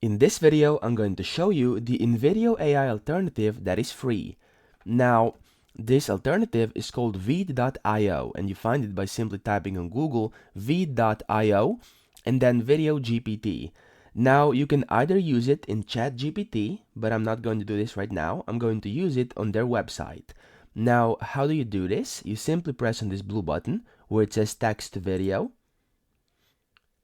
In this video, I'm going to show you the Invideo AI alternative that is free. Now, this alternative is called Veed.io, and you find it by simply typing on Google Veed.io and then Video GPT. Now, you can either use it in ChatGPT, but I'm not going to do this right now. I'm going to use it on their website. Now, how do you do this? You simply press on this blue button where it says text to video,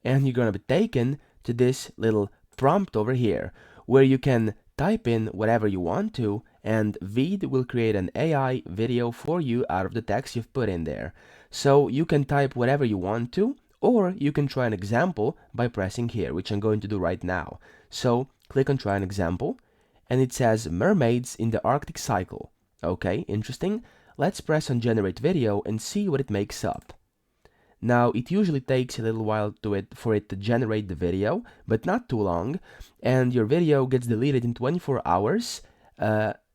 and you're going to be taken to this little prompt over here where you can type in whatever you want to, and Veed will create an AI video for you out of the text you've put in there. So you can type whatever you want to, or you can try an example by pressing here, which I'm going to do right now. So click on try an example, and it says mermaids in the Arctic cycle. Okay, interesting. Let's press on generate video and see what it makes up. Now, it usually takes a little while for it to generate the video, but not too long, and your video gets deleted in 24 hours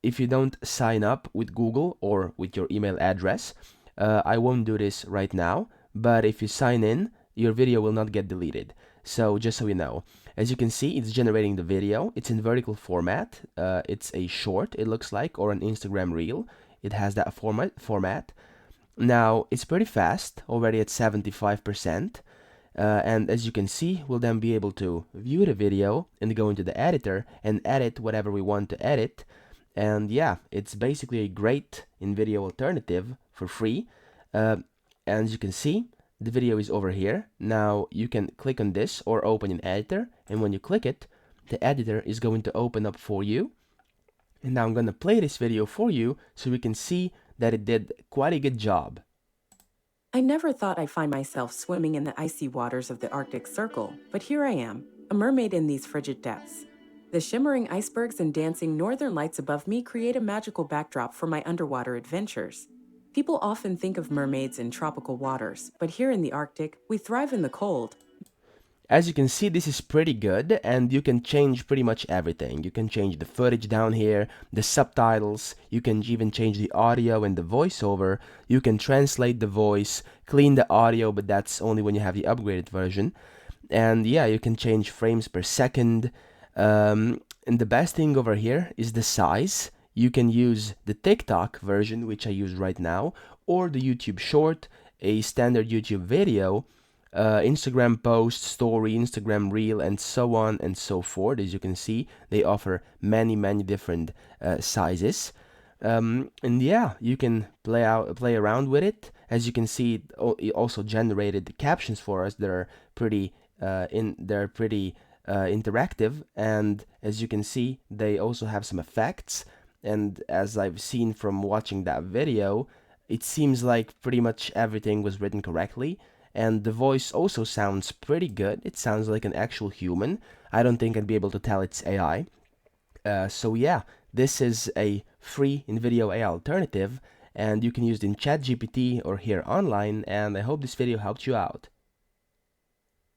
if you don't sign up with Google or with your email address. I won't do this right now, but if you sign in, your video will not get deleted. So just so you know, as you can see, it's generating the video. It's in vertical format. It's a short, it looks like, or an Instagram reel. It has that format. Now, it's pretty fast, already at 75%, and as you can see, we'll then be able to view the video and go into the editor and edit whatever we want to edit. And yeah, it's basically a great Invideo alternative for free. And as you can see, the video is over here. Now, you can click on this or open an editor, and when you click it, the editor is going to open up for you. And now I'm going to play this video for you so we can see that it did quite a good job. I never thought I'd find myself swimming in the icy waters of the Arctic Circle, but here I am, a mermaid in these frigid depths. The shimmering icebergs and dancing northern lights above me create a magical backdrop for my underwater adventures. People often think of mermaids in tropical waters, but here in the Arctic, we thrive in the cold. As you can see, this is pretty good, and you can change pretty much everything. You can change the footage down here, the subtitles, you can even change the audio and the voiceover, you can translate the voice, clean the audio, but that's only when you have the upgraded version. And yeah, you can change frames per second. And the best thing over here is the size. You can use the TikTok version, which I use right now, or the YouTube short, a standard YouTube video, Instagram post, story, Instagram reel, and so on and so forth. As you can see, they offer many different sizes, and yeah, you can play around with it. As you can see, it also generated captions for us that are pretty interactive, and as you can see, they also have some effects. And as I've seen from watching that video, it seems like pretty much everything was written correctly. And the voice also sounds pretty good. It sounds like an actual human. I don't think I'd be able to tell it's AI. So yeah, this is a free Invideo AI alternative, and you can use it in ChatGPT or here online, and I hope this video helped you out.